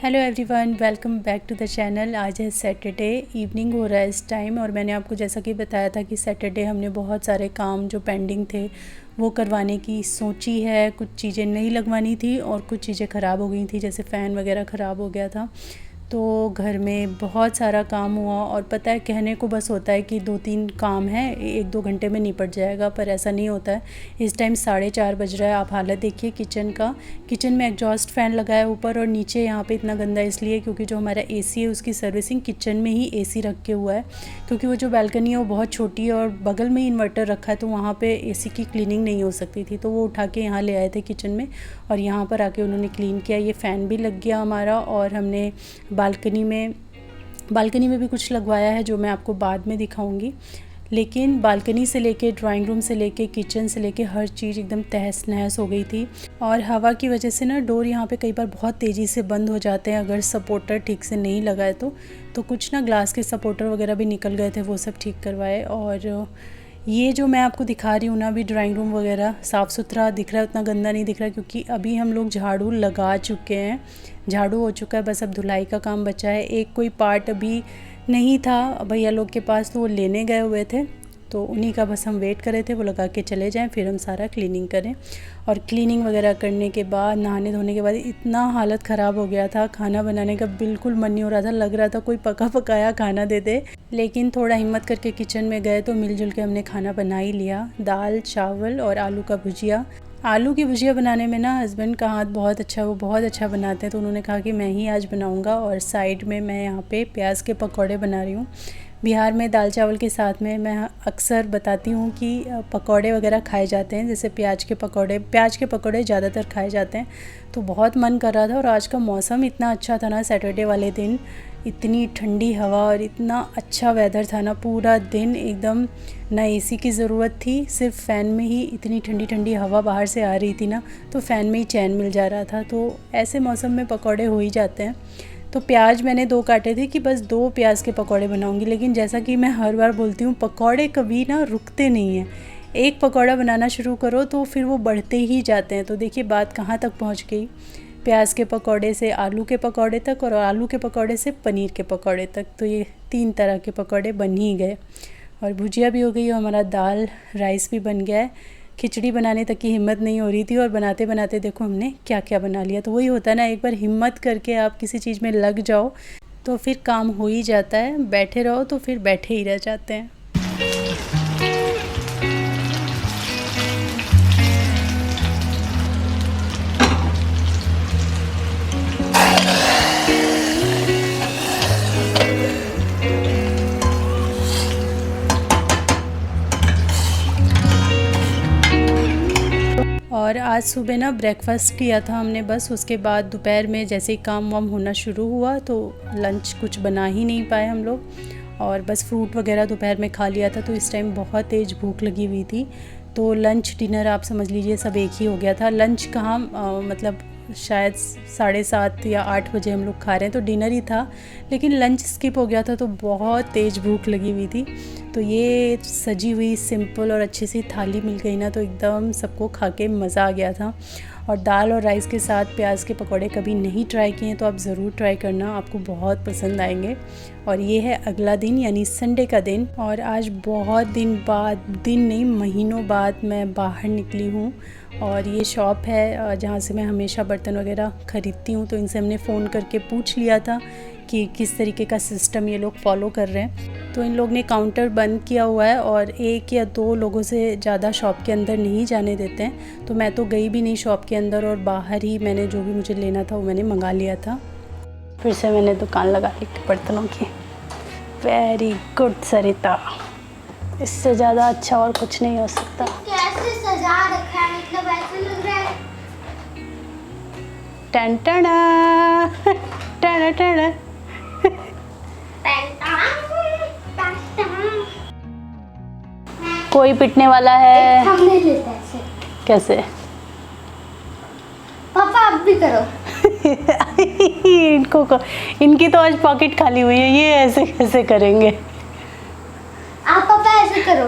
Hello everyone, welcome back to the channel. आज है Saturday, evening हो रहा है इस टाइम और मैंने आपको जैसा कि बताया था कि सैटरडे हमने बहुत सारे काम जो पेंडिंग थे वो करवाने की सोची है। कुछ चीज़ें नहीं लगवानी थी और कुछ चीज़ें ख़राब हो गई थी, जैसे फ़ैन वगैरह ख़राब हो गया था। तो घर में बहुत सारा काम हुआ और पता है कहने को बस होता है कि 2-3 काम है 1-2 घंटे में निपट जाएगा, पर ऐसा नहीं होता है। इस टाइम 4:30 बज रहा है। आप हालत देखिए किचन का। किचन में एग्जॉस्ट फ़ैन लगा है ऊपर और नीचे यहाँ पे इतना गंदा इसलिए क्योंकि जो हमारा एसी है उसकी सर्विसिंग किचन में ही एसी रख के हुआ है, क्योंकि वो जो बालकनी है वो बहुत छोटी है और बगल में ही इन्वर्टर रखा है, तो वहाँ पे एसी की क्लीनिंग नहीं हो सकती थी। तो वो उठा के यहाँ ले आए थे किचन में और यहाँ पर आके उन्होंने क्लीन किया। ये फ़ैन भी लग गया हमारा और हमने बालकनी में भी कुछ लगवाया है जो मैं आपको बाद में दिखाऊंगी। लेकिन बालकनी से लेके ड्राइंग रूम से लेके किचन से लेके हर चीज़ एकदम तहस नहस हो गई थी। और हवा की वजह से ना डोर यहाँ पे कई बार बहुत तेज़ी से बंद हो जाते हैं अगर सपोर्टर ठीक से नहीं लगा है तो कुछ ना ग्लास के सपोर्टर वगैरह भी निकल गए थे, वो सब ठीक करवाए। और ये जो मैं आपको दिखा रही हूँ ना, अभी ड्राइंग रूम वगैरह साफ़ सुथरा दिख रहा है, उतना गंदा नहीं दिख रहा क्योंकि अभी हम लोग झाड़ू लगा चुके हैं। झाड़ू हो चुका है, बस अब धुलाई का काम बचा है। एक कोई पार्ट अभी नहीं था भैया लोग के पास, तो वो लेने गए हुए थे, तो उन्हीं का बस हम वेट कर रहे थे वो लगा के चले जाएं, फिर हम सारा क्लीनिंग करें। और क्लीनिंग वगैरह करने के बाद नहाने धोने के बाद इतना हालत ख़राब हो गया था, खाना बनाने का बिल्कुल मन नहीं हो रहा था। लग रहा था कोई पका पकाया खाना दे दे, लेकिन थोड़ा हिम्मत करके किचन में गए तो मिलजुल के हमने खाना बना ही लिया। दाल चावल और आलू का भुजिया। आलू की भुजिया बनाने में ना हस्बैंड का हाथ बहुत अच्छा, वो बहुत अच्छा बनाते हैं, तो उन्होंने कहा कि मैं ही आज बनाऊंगा। और साइड में मैं यहाँ पे प्याज के पकौड़े बना रही हूँ। बिहार में दाल चावल के साथ में मैं अक्सर बताती हूँ कि पकौड़े वगैरह खाए जाते हैं, जैसे प्याज के पकौड़े ज़्यादातर खाए जाते हैं। तो बहुत मन कर रहा था और आज का मौसम इतना अच्छा था ना, सैटरडे वाले दिन इतनी ठंडी हवा और इतना अच्छा वेदर था ना, पूरा दिन एकदम ना एसी की ज़रूरत थी, सिर्फ फ़ैन में ही इतनी ठंडी ठंडी हवा बाहर से आ रही थी ना, तो फ़ैन में ही चैन मिल जा रहा था। तो ऐसे मौसम में पकौड़े हो ही जाते हैं। तो प्याज मैंने 2 काटे थे कि बस 2 प्याज के पकौड़े बनाऊंगी, लेकिन जैसा कि मैं हर बार बोलती हूँ पकौड़े कभी ना रुकते नहीं हैं। एक पकौड़ा बनाना शुरू करो तो फिर वो बढ़ते ही जाते हैं। तो देखिए बात कहाँ तक पहुँच गई, प्याज के पकौड़े से आलू के पकौड़े तक और आलू के पकौड़े से पनीर के पकौड़े तक, तो ये 3 तरह के पकौड़े बन ही गए। और भुजिया भी हो गई और हमारा दाल राइस भी बन गया है। खिचड़ी बनाने तक की हिम्मत नहीं हो रही थी और बनाते बनाते देखो हमने क्या क्या बना लिया। तो वही होता है ना, एक बार हिम्मत करके आप किसी चीज़ में लग जाओ तो फिर काम हो ही जाता है, बैठे रहो तो फिर बैठे ही रह जाते हैं। और आज सुबह ना ब्रेकफास्ट किया था हमने बस, उसके बाद दोपहर में जैसे ही काम वाम होना शुरू हुआ तो लंच कुछ बना ही नहीं पाए हम लोग और बस फ्रूट वगैरह दोपहर में खा लिया था। तो इस टाइम बहुत तेज़ भूख लगी हुई थी, तो लंच डिनर आप समझ लीजिए सब एक ही हो गया था। लंच कहाँ मतलब शायद 7:30 या 8 बजे हम लोग खा रहे हैं, तो डिनर ही था, लेकिन लंच स्किप हो गया था, तो बहुत तेज़ भूख लगी हुई थी। तो ये सजी हुई सिंपल और अच्छी सी थाली मिल गई ना, तो एकदम सबको खा के मज़ा आ गया था। और दाल और राइस के साथ प्याज के पकौड़े कभी नहीं ट्राई किए हैं तो आप ज़रूर ट्राई करना, आपको बहुत पसंद आएंगे। और ये है अगला दिन यानी संडे का दिन, और आज बहुत दिन नहीं महीनों बाद मैं बाहर निकली हूँ। और ये शॉप है जहाँ से मैं हमेशा बर्तन वगैरह ख़रीदती हूँ, तो इनसे हमने फ़ोन करके पूछ लिया था कि किस तरीके का सिस्टम ये लोग फॉलो कर रहे हैं। तो इन लोग ने काउंटर बंद किया हुआ है और 1 या 2 लोगों से ज़्यादा शॉप के अंदर नहीं जाने देते हैं। तो मैं तो गई भी नहीं शॉप के अंदर और बाहर ही मैंने जो भी मुझे लेना था वो मैंने मंगा लिया था। फिर से मैंने दुकान लगा ली बर्तनों की। वेरी गुड सरिता, इससे ज़्यादा अच्छा और कुछ नहीं हो सकता। कैसे सजा रखा है, मतलब ऐसे लग रहा है टन टना टना टना। कोई पिटने वाला है। हम नहीं लेते ऐसे। कैसे? पापा आप भी करो। इनकी तो आज पॉकेट खाली हुई है, ये ऐसे कैसे करेंगे? आप पापा ऐसे करो।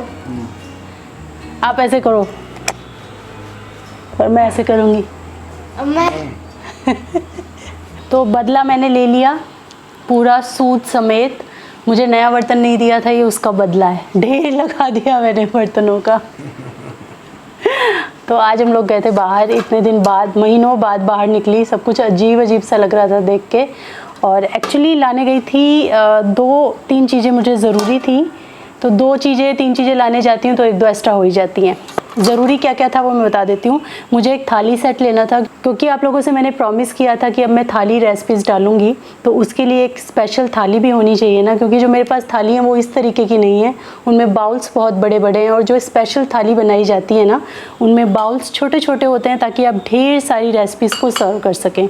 आप ऐसे करो और मैं ऐसे करूँगी। मैं तो बदला मैंने ले लिया पूरा सूद समेत। मुझे नया बर्तन नहीं दिया था, ये उसका बदला है। ढेर लगा दिया मैंने बर्तनों का। तो आज हम लोग गए थे बाहर, इतने दिन बाद, महीनों बाद बाहर निकली। सब कुछ अजीब अजीब सा लग रहा था देख के। और एक्चुअली लाने गई थी 2-3 चीज़ें मुझे ज़रूरी थी। तो 2-3 चीज़ें लाने जाती हूँ तो 1-2 एक्स्ट्रा हो ही जाती हैं। ज़रूरी क्या क्या था वो मैं बता देती हूँ। मुझे एक थाली सेट लेना था, क्योंकि आप लोगों से मैंने प्रॉमिस किया था कि अब मैं थाली रेसिपीज़ डालूंगी, तो उसके लिए एक स्पेशल थाली भी होनी चाहिए ना, क्योंकि जो मेरे पास थाली है वो इस तरीके की नहीं है, उनमें बाउल्स बहुत बड़े बड़े हैं। और जो स्पेशल थाली बनाई जाती है ना, उनमें बाउल्स छोटे छोटे होते हैं, ताकि आप ढेर सारी रेसिपीज़ को सर्व कर सकें।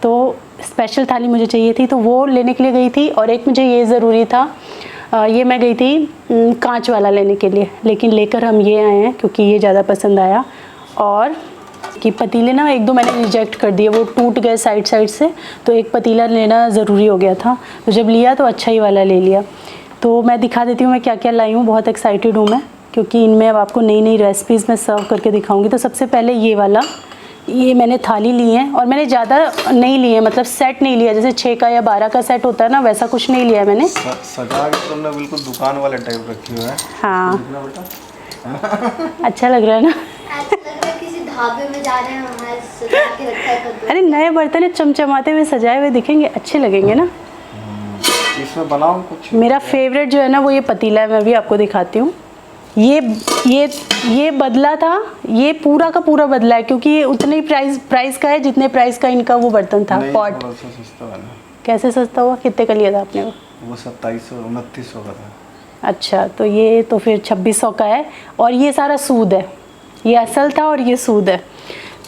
तो स्पेशल थाली मुझे चाहिए थी, तो वो लेने के लिए गई थी। और एक मुझे ये ज़रूरी था, ये मैं गई थी कांच वाला लेने के लिए, लेकिन लेकर हम ये आए हैं क्योंकि ये ज़्यादा पसंद आया। और कि पतीले ना 1-2 मैंने रिजेक्ट कर दिए, वो टूट गए साइड से, तो एक पतीला लेना ज़रूरी हो गया था। तो जब लिया तो अच्छा ही वाला ले लिया। तो मैं दिखा देती हूँ मैं क्या क्या लाई हूँ। बहुत एक्साइटेड हूँ मैं, क्योंकि इनमें अब आपको नई नई रेसिपीज़ मैं सर्व करके दिखाऊँगी। तो सबसे पहले ये वाला, ये मैंने थाली ली है, और मैंने ज़्यादा नहीं लिए, मतलब सेट नहीं लिया, जैसे 6 का या 12 का सेट होता है ना, वैसा कुछ नहीं लिया मैंने। सजा के तुमने बिल्कुल दुकान वाले टाइप रखी हुई है। हाँ अच्छा लग रहा है ना। ऐसा लग रहा है किसी ढाबे में जा रहे हैं, हमारे सजा के रखा है कद्दू। अरे नए बर्तन चमचमाते हुए सजाए हुए दिखेंगे, अच्छे लगेंगे ना। इसमें बनाओ कुछ। मेरा फेवरेट जो है ना वो ये पतीला है, मैं भी आपको दिखाती हूँ। ये बदला था, ये पूरा का पूरा बदला है, क्योंकि ये उतने ही प्राइस का है जितने प्राइस का इनका वो बर्तन था। पॉट सस्ता वाला। कैसे सस्ता हुआ? कितने का लिया था आपने? वो 2700-2900 का था। अच्छा, तो ये तो फिर 2600 का है। और ये सारा सूद है, ये असल था और ये सूद है।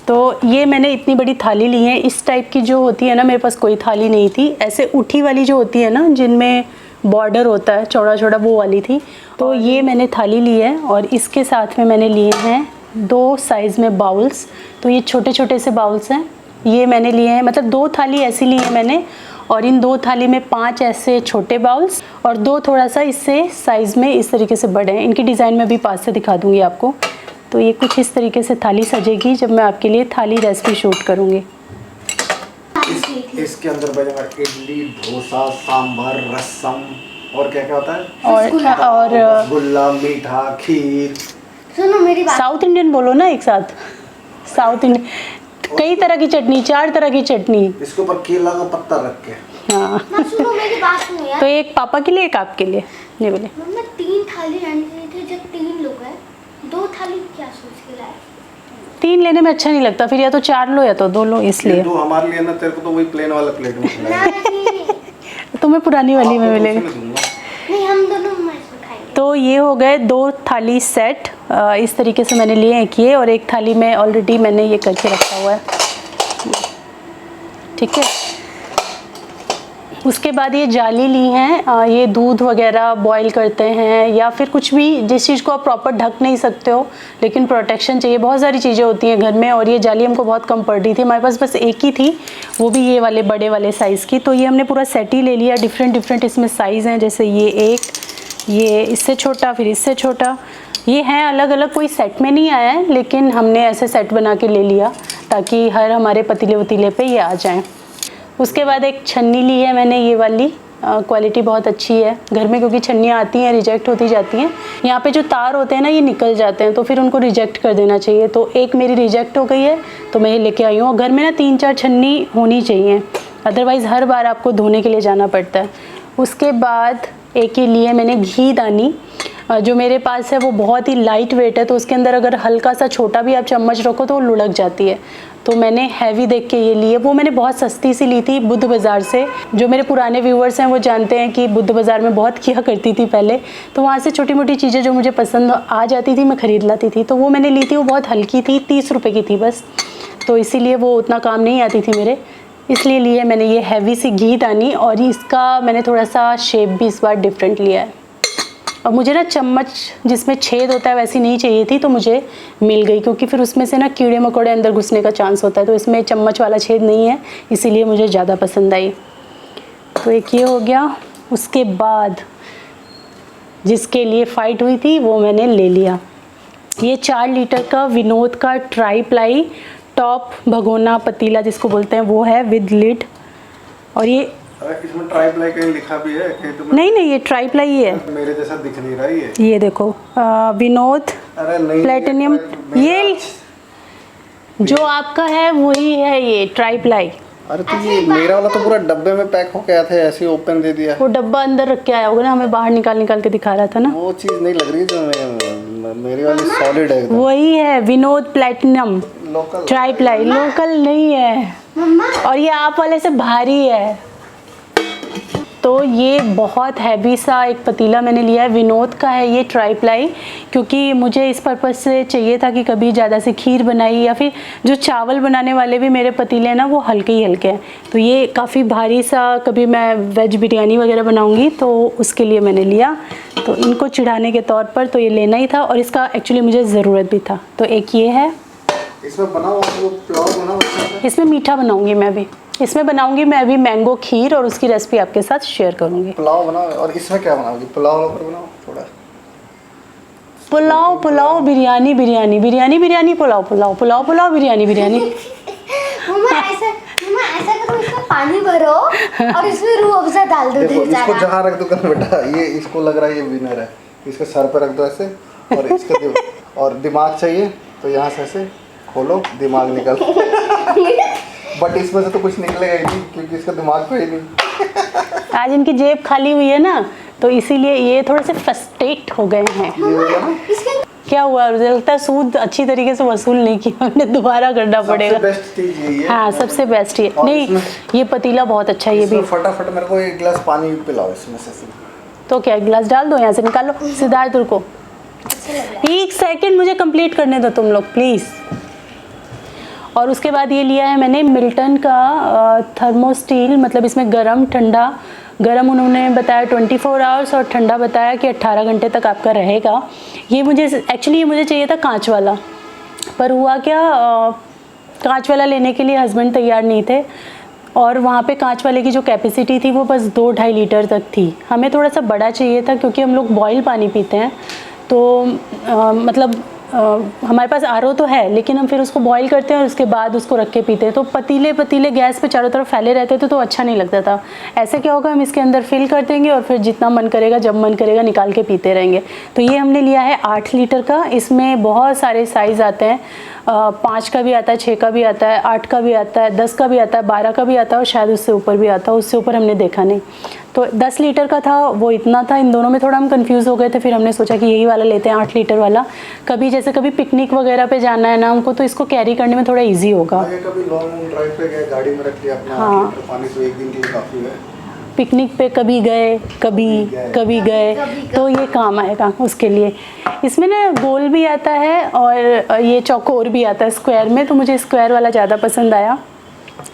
तो ये मैंने इतनी बड़ी थाली ली है। इस टाइप की जो होती है ना, मेरे पास कोई थाली नहीं थी। ऐसे उठी वाली जो होती है ना, जिनमें बॉर्डर होता है चौड़ा चौड़ा, वो वाली थी। तो ये मैंने थाली ली है, और इसके साथ में मैंने लिए हैं 2 साइज़ में बाउल्स। तो ये छोटे छोटे से बाउल्स हैं, ये मैंने लिए हैं। मतलब 2 थाली ऐसी ली है मैंने, और इन 2 थाली में 5 ऐसे छोटे बाउल्स और 2 थोड़ा सा इससे साइज़ में इस तरीके से बड़े हैं। इनकी डिज़ाइन मैं भी पास से दिखा दूँगी आपको। तो ये कुछ इस तरीके से थाली सजेगी जब मैं आपके लिए थाली रेसिपी शूट करूँगी। इसके अंदर बनेगा इडली, डोसा, सांभर, रसम, और क्या क्या होता है, और रसगुल्ला, मीठा, खीर। सुनो मेरी बात। साउथ इंडियन बोलो ना एक साथ। साउथ इंडियन, कई तरह की चटनी, 4 तरह की चटनी। इसके ऊपर केला का पत्ता रख के। हाँ। सुनो मेरी बात सुनो यार। तो एक पापा के लिए, एक आपके लिए। नहीं बोले मम्मा 3 थाली लानी चाहिए थी, जब 3 लोग हैं। 2 थाली क्या सोच के लाए? 3 लेने में अच्छा नहीं लगता, फिर या तो 4 लो या तो 2 लो, इसलिए। तो हमारे लिए ना, तेरे को तो वही प्लेन वाला प्लेट में खिलाएगा। तुम्हें पुरानी वाली में मिलेगा। नहीं, हम दोनों इसमें खाएंगे। तो ये हो गए 2 थाली सेट। इस तरीके से मैंने लिए एक ये, और एक थाली में ऑलरेडी मैंने ये करके रखा हुआ है। ठीक है। उसके बाद ये जाली ली हैं, ये दूध वगैरह बॉईल करते हैं, या फिर कुछ भी जिस चीज़ को आप प्रॉपर ढक नहीं सकते हो लेकिन प्रोटेक्शन चाहिए, बहुत सारी चीज़ें होती हैं घर में। और ये जाली हमको बहुत कम पड़ रही थी, हमारे पास बस एक ही थी, वो भी ये वाले बड़े वाले साइज़ की। तो ये हमने पूरा सेट ही ले लिया। डिफरेंट इसमें साइज़ हैं, जैसे ये इससे छोटा, फिर इससे छोटा। ये हैं अलग अलग, कोई सेट में नहीं आया है, लेकिन हमने ऐसे सेट बना के ले लिया ताकि हर हमारे पतीले वतीले पे ये आ जाएं। उसके बाद एक छन्नी ली है मैंने, ये वाली। क्वालिटी बहुत अच्छी है घर में, क्योंकि छन्नियाँ आती हैं रिजेक्ट होती जाती हैं। यहाँ पे जो तार होते हैं ना, ये निकल जाते हैं, तो फिर उनको रिजेक्ट कर देना चाहिए। तो एक मेरी रिजेक्ट हो गई है, तो मैं ये लेके आई हूँ। और घर में ना 3-4 छन्नी होनी चाहिए, अदरवाइज़ हर बार आपको धोने के लिए जाना पड़ता है। उसके बाद एक ये लिए मैंने घी दानी, जो मेरे पास है वो बहुत ही लाइट वेट है, तो उसके अंदर अगर हल्का सा छोटा भी आप चम्मच रखो तो वो लुढ़क जाती है। तो मैंने हैवी देख के ये लिए। वो मैंने बहुत सस्ती सी ली थी बुद्ध बाज़ार से। जो मेरे पुराने व्यूअर्स हैं वो जानते हैं कि बुद्ध बाज़ार में बहुत किया करती थी पहले, तो वहाँ से छोटी मोटी चीज़ें जो मुझे पसंद आ जाती थी मैं ख़रीद लाती थी। तो वो मैंने ली थी, वो बहुत हल्की थी, 30 रुपये की थी बस, तो इसीलिए वो उतना काम नहीं आती थी मेरे, इसलिए लिए मैंने ये हैवी सी घी दानी। और इसका मैंने थोड़ा सा शेप भी इस बार डिफरेंट लिया है। और मुझे ना चम्मच जिसमें छेद होता है वैसी नहीं चाहिए थी, तो मुझे मिल गई, क्योंकि फिर उसमें से ना कीड़े मकोड़े अंदर घुसने का चांस होता है, तो इसमें चम्मच वाला छेद नहीं है, इसीलिए मुझे ज़्यादा पसंद आई। तो एक ये हो गया। उसके बाद जिसके लिए फ़ाइट हुई थी वो मैंने ले लिया, ये 4 लीटर का विनोद का ट्राई प्लाई टॉप भगोना पतीला जिसको बोलते हैं, वो है विद लिड। और ये अरे इसमें ट्राई प्लाई कहीं लिखा भी है कहीं तो नहीं नहीं, ये ट्राई प्लाई ही है। मेरे जैसा दिख नहीं रहा ये देखो विनोद अरे नहीं प्लेटिनियम, ये जो आपका है वही है, ये ट्राई प्लाई। अरे तो ये मेरा वाला तो पूरा डब्बे में पैक होके आया था, ऐसे ही ओपन दे दिया। वो डब्बा अंदर रख के आया होगा ना, हमें बाहर निकाल के दिखा रहा था ना। वो चीज़ नहीं लग रही जो मेरी वाली सॉलिड है एकदम। वही है Vinod platinum local try ply, local नहीं है। और ये आप वाले से भारी है। तो ये बहुत हैवी सा एक पतीला मैंने लिया है, विनोद का है ये ट्राई प्लाई, क्योंकि मुझे इस पर्पज़ से चाहिए था कि कभी ज़्यादा से खीर बनाई या फिर जो चावल बनाने वाले भी मेरे पतीले हैं ना वो हल्के ही हल्के हैं। तो ये काफ़ी भारी सा, कभी मैं वेज बिरयानी वगैरह बनाऊंगी तो उसके लिए मैंने लिया। तो इनको चिढ़ाने के तौर पर तो ये लेना ही था, और इसका एक्चुअली मुझे ज़रूरत भी था। तो एक ये है, इसमें बनाओ वो पुलाव बनाओ, इसमें मीठा बनाऊंगी मैं भी, इसमें बनाऊंगी मैं अभी मैंगो खीर, और उसकी रेसिपी आपके साथ शेयर करूंगी। पुलाव बनाओ। और इसमें क्या बनाओगी? पुलाव बनाओ थोड़ा। पुलाव पुलाव बिरयानी बिरयानी बिरयानी बिरयानी पुलाव पुलाव पुलाव पुलाव बिरयानी बिरयानी। मम्मा ऐसा करो, इसमें पानी भरो और इसमें रूह अफ़ज़ा डाल दो। देखो इसको जहाँ रख दो कर बेटा, ये इसको लग रहा है ये विनर है, इसके सर पे रख दो ऐसे, और इसके और दिमाग चाहिए तो यहाँ से ऐसे खोलो, दिमाग निकल बट इसमें से तो कुछ निकलेगा ही नहीं क्योंकि इसका दिमाग तो ही नहीं। आज इनकी जेब खाली हुई है ना, तो इसीलिए ये थोड़े से फ्रस्ट्रेट हो गए हैं। क्या हुआ? लगता है सूद अच्छी तरीके से वसूल नहीं किया, हमने दोबारा करना पड़ेगा। सबसे बेस्ट चीज यही है। हाँ सबसे बेस्ट ये। नहीं ये पतीला बहुत अच्छा है ये भी। फटाफट मेरे को एक गिलास पानी पिलाओ इसमें से। तो क्या एक गिलास डाल दो, यहाँ से निकालो। सिद्धार्थ रुको एक सेकंड, मुझे कंप्लीट करने दो तुम लोग प्लीज़। और उसके बाद ये लिया है मैंने मिल्टन का थर्मोस्टील, मतलब इसमें गरम ठंडा, गरम उन्होंने बताया 24 आवर्स और ठंडा बताया कि 18 घंटे तक आपका रहेगा। ये मुझे एक्चुअली ये मुझे चाहिए था कांच वाला, पर हुआ क्या कांच वाला लेने के लिए हस्बैंड तैयार नहीं थे, और वहाँ पे कांच वाले की जो कैपेसिटी थी वो बस 2-2.5 लीटर तक थी। हमें थोड़ा सा बड़ा चाहिए था क्योंकि हम लोग बॉयल पानी पीते हैं, तो मतलब हमारे पास आरओ तो है लेकिन हम फिर उसको बॉईल करते हैं और उसके बाद उसको रख के पीते हैं, तो पतीले गैस पे चारों तरफ फैले रहते थे तो अच्छा नहीं लगता था। ऐसे क्या होगा, हम इसके अंदर फिल कर देंगे और फिर जितना मन करेगा जब मन करेगा निकाल के पीते रहेंगे। तो ये हमने लिया है 8 लीटर का। इसमें बहुत सारे साइज़ आते हैं, 5 का भी आता है, 6 का भी आता है, 8 का भी आता है, 10 का भी आता है, 12 का भी आता है और शायद उससे ऊपर भी आता है, उससे ऊपर हमने देखा नहीं। तो 10 लीटर का था वो इतना था। इन दोनों में थोड़ा हम कंफ्यूज हो गए थे, फिर हमने सोचा कि यही वाला लेते हैं 8 लीटर वाला। कभी जैसे कभी पिकनिक वगैरह पे जाना है ना हमको, तो इसको कैरी करने में थोड़ा इजी होगा। कभी लॉन्ग ड्राइव पे गए, गाड़ी में रख लिया अपना, हाँ पानी तो एक दिन के लिए काफ़ी है। पिकनिक पे कभी गए कभी गए तो ये काम आएगा उसके लिए। इसमें ना गोल भी आता है और ये चौकोर भी आता है स्क्वायर में, तो मुझे स्क्वायर वाला ज़्यादा पसंद आया।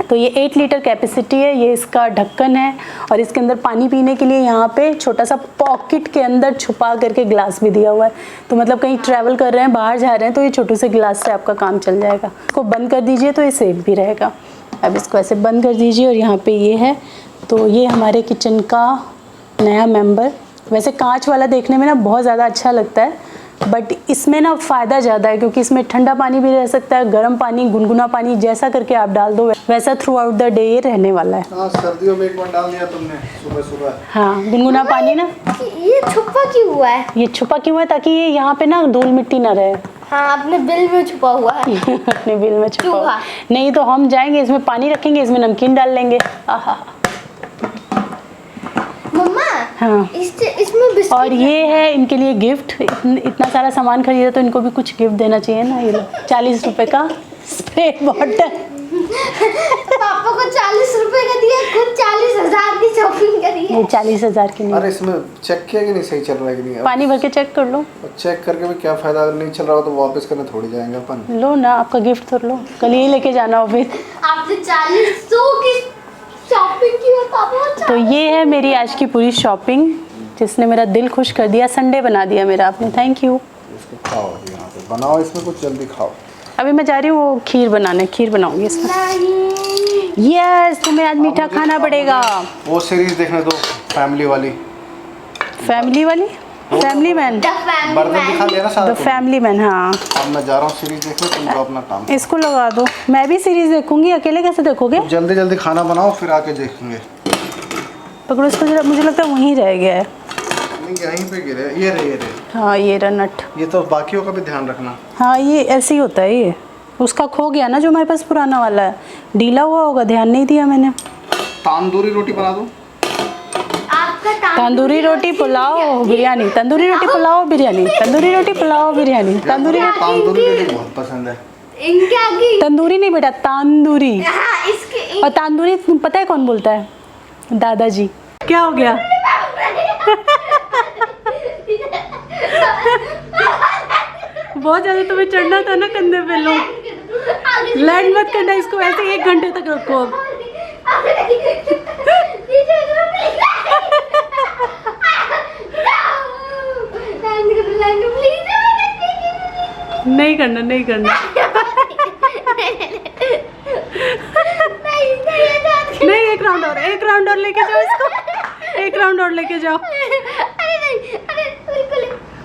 तो ये 8 लीटर कैपेसिटी है, ये इसका ढक्कन है और इसके अंदर पानी पीने के लिए यहाँ पे छोटा सा पॉकेट के अंदर छुपा करके ग्लास भी दिया हुआ है। तो मतलब कहीं ट्रैवल कर रहे हैं, बाहर जा रहे हैं तो ये छोटे से गिलास से आपका काम चल जाएगा। इसको बंद कर दीजिए तो ये सेफ भी रहेगा। अब इसको ऐसे बंद कर दीजिए और यहाँ पे ये है। तो ये हमारे किचन का नया मेंबर। वैसे कांच वाला देखने में ना बहुत ज़्यादा अच्छा लगता है, बट इसमें ना फ़ायदा ज़्यादा है क्योंकि इसमें ठंडा पानी भी रह सकता है, गर्म पानी, गुनगुना पानी, जैसा करके आप डाल दो वैसा थ्रू आउट द डे ये रहने वाला है। हाँ, सर्दियों में एक बार डाल दिया तुमने सुबह सुबह। हाँ, गुनगुना पानी ना। ये छुपा क्यों हुआ है? ये छुपा क्यों है? ताकि ये यहाँ पे ना धूल मिट्टी ना रहे। हाँ, अपने बिल में छुपा हुआ है। अपने बिल में छुपा हुआ। नहीं तो हम जाएंगे, इसमें पानी रखेंगे, इसमें नमकीन डाल लेंगे। आहा। मम्मा, हाँ, इसमें बिस्किट। और ये है इनके लिए गिफ्ट। इतना सारा सामान खरीदा तो इनको भी कुछ गिफ्ट देना चाहिए ना। ये लो 40 रुपए का स्प्रे बॉटल। पापा को 40 रुपए का दिया, खुद 40,000 की शॉपिंग करी है। 40,000 की नहीं। अरे इसमें चेक किया कि नहीं सही चल रहा है कि नहीं? पानी भर के चेक कर लो। चेक करके भी क्या फायदा, अगर नहीं चल रहा हो तो वापस करने थोड़ी जाएंगे अपन। लो ना, आपका गिफ्ट तो लो, कल ही लेके जाना हो फिर। आपने 40 की शॉपिंग की है पापा। तो ये है मेरी आज की पूरी शॉपिंग जिसने मेरा दिल खुश कर दिया, संडे बना दिया मेरा आपने। Thank you. इसको खाओ, यहाँ पे बनाओ, इसमें कुछ जल्दी खाओ। अभी मैं जा रही हूँ वो खीर बनाने, खीर बनाऊंगी इसमें। यस, तुम्हें आज मीठा खाना पड़ेगा। वो सीरीज देखने दो, फैमिली वाली। फैमिली वाली? फैमिली मैन, बर्तन दिखा लिया ना द सारा। Family man. हाँ, अब मैं जा रहा हूँ सीरीज देखने, तुम जाओ अपना काम। इसको लगा दो, मैं भी सीरीज देखूंगी, अकेले कैसे देखोगे? जल्दी जल्दी खाना बनाओ फिर आके देखेंगे। पकड़ो इसको जरा, मुझे लगता है वहीं रह गया है। नहीं यहीं पे गिरे, ये रहे। हाँ ये रहा नट। ये तो बाकियों का भी ध्यान रखना। हाँ ये ऐसे ही होता है, ये उसका खो गया ना जो हमारे पास पुराना वाला है, ढीला हुआ होगा, ध्यान नहीं दिया मैंने। तंदूरी रोटी बना दो। आपका तंदूरी रोटी पुलाव बिरयानी, तंदूरी रोटी पुलाव बिरयानी, तंदूरी रोटी पुलाव बिरयानी, तंदूरी रोटी बहुत पसंद है। इनके आगे तंदूरी नहीं बेटा, तंदूरी। हाँ इसके और तंदूरी पता है कौन बोलता है? दादाजी। क्या हो गया? बहुत ज़्यादा तुम्हें चढ़ना था ना कंधे पे, लो लैंड मत करना इसको, ऐसे 1 घंटे तक रखो अब। नहीं करना, नहीं करना। नहीं, एक राउंड और लेके जाओ इसको, 1 राउंड और लेके जाओ।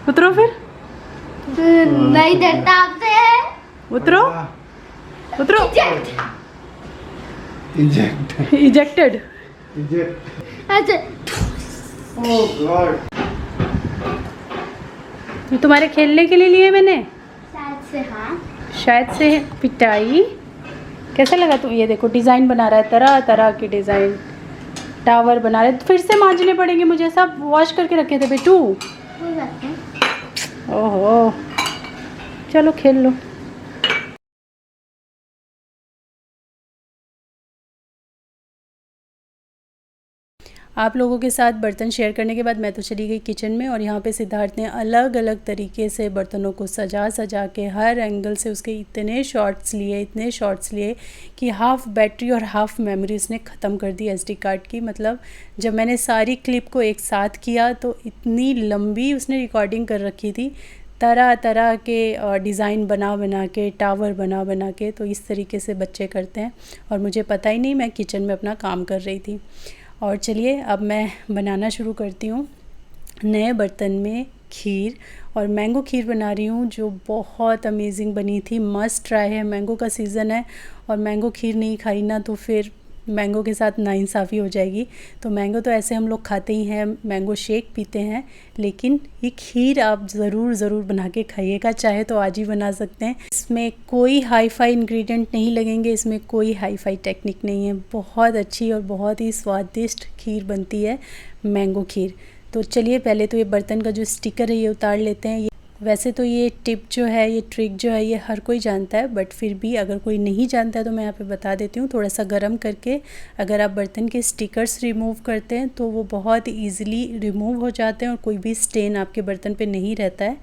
उतरो फिर, नहीं डरता आपसे। उतरो उतरो। Eject ejected. अच्छा ओह गॉड। ये तुम्हारे खेलने के लिए लिए मैंने, शायद से। हाँ शायद से। पिटाई कैसा लगा? तू ये देखो डिज़ाइन बना रहा है, तरह तरह की डिज़ाइन, टावर बना रहे। फिर से मांजने पड़ेंगे मुझे, सब वॉश करके रखे थे बेटू। कोई बात नहीं। ओहो, चलो खेल लो। आप लोगों के साथ बर्तन शेयर करने के बाद मैं तो चली गई किचन में, और यहाँ पे सिद्धार्थ ने अलग अलग तरीके से बर्तनों को सजा सजा के हर एंगल से उसके इतने शॉट्स लिए कि हाफ़ बैटरी और हाफ़ मेमोरी उसने ख़त्म कर दी SD कार्ड की। मतलब जब मैंने सारी क्लिप को एक साथ किया तो इतनी लंबी उसने रिकॉर्डिंग कर रखी थी, तरह तरह के डिज़ाइन बना बना के, टावर बना बना के। तो इस तरीके से बच्चे करते हैं, और मुझे पता ही नहीं, मैं किचन में अपना काम कर रही थी। और चलिए अब मैं बनाना शुरू करती हूँ। नए बर्तन में खीर, और मैंगो खीर बना रही हूँ जो बहुत अमेजिंग बनी थी, मस्ट ट्राई है। मैंगो का सीज़न है, और मैंगो खीर नहीं खाई ना तो फिर मैंगो के साथ नाइंसाफ़ी हो जाएगी। तो मैंगो तो ऐसे हम लोग खाते ही हैं, मैंगो शेक पीते हैं, लेकिन ये खीर आप ज़रूर बना के खाइएगा, चाहे तो आज ही बना सकते हैं। इसमें कोई हाई फाई इंग्रेडिएंट नहीं लगेंगे, इसमें कोई हाई फाई टेक्निक नहीं है। बहुत अच्छी और बहुत ही स्वादिष्ट खीर बनती है मैंगो खीर। तो चलिए पहले तो ये बर्तन का जो स्टिकर है ये उतार लेते हैं। वैसे तो ये टिप जो है, ये ट्रिक जो है, ये हर कोई जानता है, बट फिर भी अगर कोई नहीं जानता है तो मैं यहाँ पे बता देती हूँ। थोड़ा सा गर्म करके अगर आप बर्तन के स्टिकर्स रिमूव करते हैं तो वो बहुत ईज़िली रिमूव हो जाते हैं, और कोई भी स्टेन आपके बर्तन पे नहीं रहता है।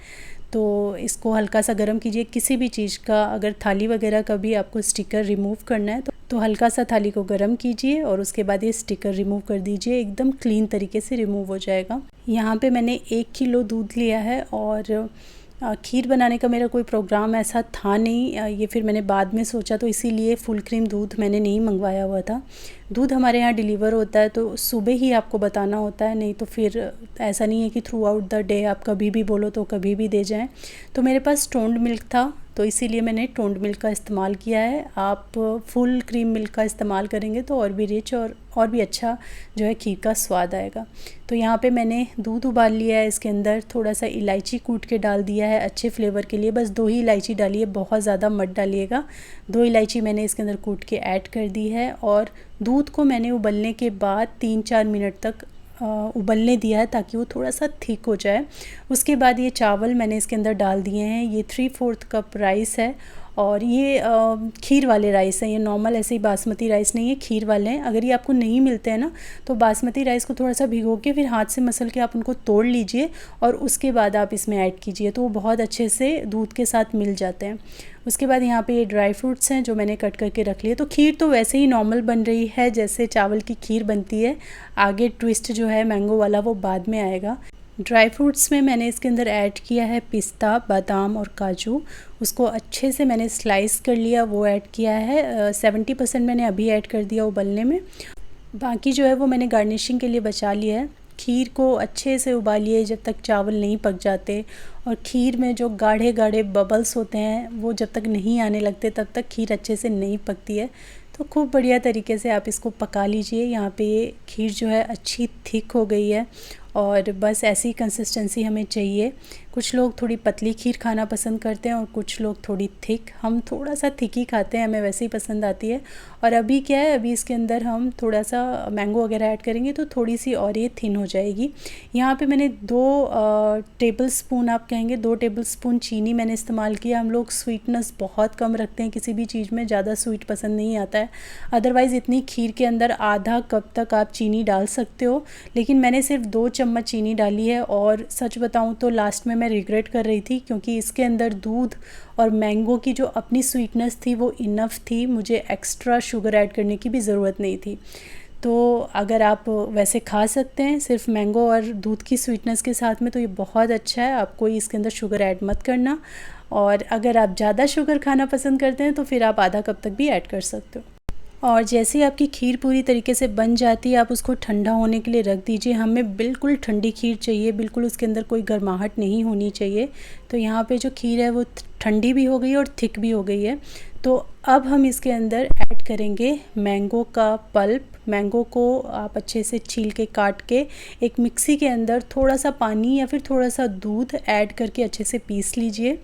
तो इसको हल्का सा गर्म कीजिए। किसी भी चीज़ का, अगर थाली वगैरह का भी आपको स्टिकर रिमूव करना है तो हल्का सा थाली को गर्म कीजिए, और उसके बाद ये स्टिकर रिमूव कर दीजिए, एकदम क्लीन तरीके से रिमूव हो जाएगा। यहाँ पे मैंने 1 किलो दूध लिया है, और खीर बनाने का मेरा कोई प्रोग्राम ऐसा था नहीं, ये फिर मैंने बाद में सोचा, तो इसीलिए फुल क्रीम दूध मैंने नहीं मंगवाया हुआ था। दूध हमारे यहाँ डिलीवर होता है तो सुबह ही आपको बताना होता है, नहीं तो फिर ऐसा नहीं है कि थ्रू आउट द डे आप कभी भी बोलो तो कभी भी दे जाएं। तो मेरे पास टोन्ड मिल्क था, तो इसीलिए मैंने टोन्ड मिल्क का इस्तेमाल किया है। आप फुल क्रीम मिल्क का इस्तेमाल करेंगे तो और भी रिच और भी अच्छा जो है खीर का स्वाद आएगा। तो यहाँ पे मैंने दूध उबाल लिया है, इसके अंदर थोड़ा सा इलायची कूट के डाल दिया है अच्छे फ्लेवर के लिए। बस 2 ही इलायची डालिए, बहुत ज़्यादा मत डालिएगा। 2 इलायची मैंने इसके अंदर कूट के ऐड कर दी है, और दूध को मैंने उबलने के बाद 3-4 मिनट तक उबलने दिया है ताकि वो थोड़ा सा थिक हो जाए। उसके बाद ये चावल मैंने इसके अंदर डाल दिए हैं। ये 3/4 कप राइस है, और ये खीर वाले राइस हैं, ये नॉर्मल ऐसे ही बासमती राइस नहीं है, खीर वाले हैं। अगर ये आपको नहीं मिलते हैं ना तो बासमती राइस को थोड़ा सा भिगो के फिर हाथ से मसल के आप उनको तोड़ लीजिए, और उसके बाद आप इसमें ऐड कीजिए, तो वो बहुत अच्छे से दूध के साथ मिल जाते हैं। उसके बाद यहाँ पे ये ड्राई फ्रूट्स हैं जो मैंने कट करके रख लिए। तो खीर तो वैसे ही नॉर्मल बन रही है जैसे चावल की खीर बनती है, आगे ट्विस्ट जो है मैंगो वाला वो बाद में आएगा। ड्राई फ्रूट्स में मैंने इसके अंदर ऐड किया है पिस्ता, बादाम और काजू। उसको अच्छे से मैंने स्लाइस कर लिया, वो ऐड किया है। 70% मैंने अभी ऐड कर दिया उबलने में, बाकी जो है वो मैंने गार्निशिंग के लिए बचा लिया है। खीर को अच्छे से उबालिए जब तक चावल नहीं पक जाते, और खीर में जो गाढ़े गाढ़े बबल्स होते हैं वो जब तक नहीं आने लगते तब तक खीर अच्छे से नहीं पकती है। तो खूब बढ़िया तरीके से आप इसको पका लीजिए। यहाँ पे ये खीर जो है अच्छी थिक हो गई है और बस ऐसी कंसिस्टेंसी हमें चाहिए। कुछ लोग थोड़ी पतली खीर खाना पसंद करते हैं और कुछ लोग थोड़ी थिक। हम थोड़ा सा थिक ही खाते हैं, हमें वैसे ही पसंद आती है। और अभी क्या है, अभी इसके अंदर हम थोड़ा सा मैंगो वगैरह ऐड करेंगे तो थोड़ी सी और ये थिन हो जाएगी। यहाँ पे मैंने 2 टेबलस्पून, आप कहेंगे 2 टेबलस्पून चीनी मैंने इस्तेमाल किया। हम लोग स्वीटनेस बहुत कम रखते हैं किसी भी चीज़ में, ज़्यादा स्वीट पसंद नहीं आता है। अदरवाइज़ इतनी खीर के अंदर आधा कप तक आप चीनी डाल सकते हो, लेकिन मैंने सिर्फ 2 चम्मच चीनी डाली है। और सच बताऊँ तो लास्ट में मैं रिग्रेट कर रही थी, क्योंकि इसके अंदर दूध और मैंगो की जो अपनी स्वीटनेस थी वो इनफ थी, मुझे एक्स्ट्रा शुगर ऐड करने की भी ज़रूरत नहीं थी। तो अगर आप वैसे खा सकते हैं सिर्फ मैंगो और दूध की स्वीटनेस के साथ में तो ये बहुत अच्छा है, आप कोई इसके अंदर शुगर ऐड मत करना। और अगर आप ज़्यादा शुगर खाना पसंद करते हैं तो फिर आप आधा कप तक भी ऐड कर सकते हो। और जैसे ही आपकी खीर पूरी तरीके से बन जाती है आप उसको ठंडा होने के लिए रख दीजिए। हमें बिल्कुल ठंडी खीर चाहिए, बिल्कुल उसके अंदर कोई गर्माहट नहीं होनी चाहिए। तो यहाँ पे जो खीर है वो ठंडी भी हो गई और थिक भी हो गई है। तो अब हम इसके अंदर ऐड करेंगे मैंगो का पल्प। मैंगो को आप अच्छे से छील के काट के एक मिक्सी के अंदर थोड़ा सा पानी या फिर थोड़ा सा दूध ऐड करके अच्छे से पीस लीजिए।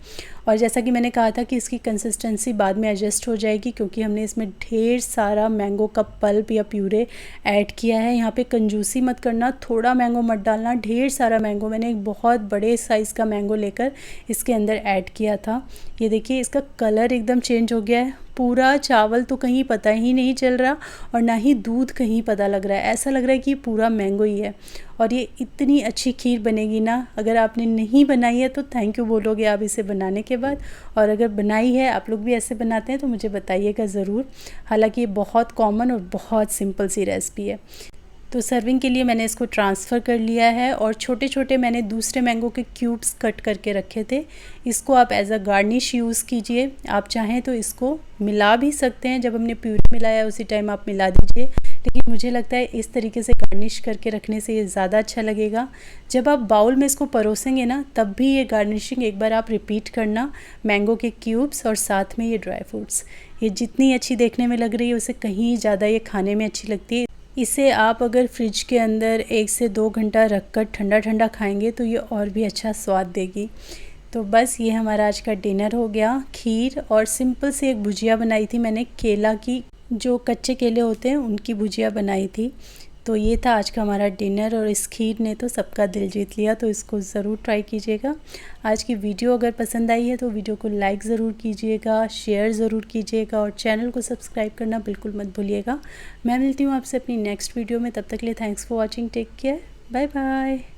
और जैसा कि मैंने कहा था कि इसकी कंसिस्टेंसी बाद में एडजस्ट हो जाएगी, क्योंकि हमने इसमें ढेर सारा मैंगो का पल्प या प्यूरे ऐड किया है। यहाँ पे कंजूसी मत करना, थोड़ा मैंगो मत डालना, ढेर सारा मैंगो। मैंने एक बहुत बड़े साइज़ का मैंगो लेकर इसके अंदर ऐड किया था। ये देखिए इसका कलर एकदम चेंज हो गया है। पूरा चावल तो कहीं पता ही नहीं चल रहा और ना ही दूध कहीं पता लग रहा है, ऐसा लग रहा है कि पूरा मैंगो ही है। और ये इतनी अच्छी खीर बनेगी ना, अगर आपने नहीं बनाई है तो थैंक यू बोलोगे आप इसे बनाने के बाद। और अगर बनाई है, आप लोग भी ऐसे बनाते हैं तो मुझे बताइएगा ज़रूर। हालांकि ये बहुत कॉमन और बहुत सिंपल सी रेसिपी है। तो सर्विंग के लिए मैंने इसको ट्रांसफ़र कर लिया है और छोटे छोटे मैंने दूसरे मैंगो के क्यूब्स कट करके रखे थे। इसको आप एज अ गार्निश यूज़ कीजिए। आप चाहें तो इसको मिला भी सकते हैं, जब हमने प्यूरी मिलाया उसी टाइम आप मिला दीजिए, लेकिन मुझे लगता है इस तरीके से गार्निश करके रखने से ये ज़्यादा अच्छा लगेगा। जब आप बाउल में इसको परोसेंगे ना तब भी ये गार्निशिंग एक बार आप रिपीट करना, मैंगो के क्यूब्स और साथ में ये ड्राई फ्रूट्स। ये जितनी अच्छी देखने में लग रही है उससे कहीं ज़्यादा ये खाने में अच्छी लगती है। इसे आप अगर फ्रिज के अंदर 1 से 2 घंटा रखकर ठंडा ठंडा खाएंगे तो ये और भी अच्छा स्वाद देगी। तो बस ये हमारा आज का डिनर हो गया। खीर और सिंपल से एक भुजिया बनाई थी मैंने, केला की, जो कच्चे केले होते हैं उनकी भुजिया बनाई थी। तो ये था आज का हमारा डिनर और इस खीर ने तो सबका दिल जीत लिया, तो इसको ज़रूर ट्राई कीजिएगा। आज की वीडियो अगर पसंद आई है तो वीडियो को लाइक ज़रूर कीजिएगा, शेयर ज़रूर कीजिएगा और चैनल को सब्सक्राइब करना बिल्कुल मत भूलिएगा। मैं मिलती हूँ आपसे अपनी नेक्स्ट वीडियो में, तब तक के लिए thanks for watching, take care, bye bye.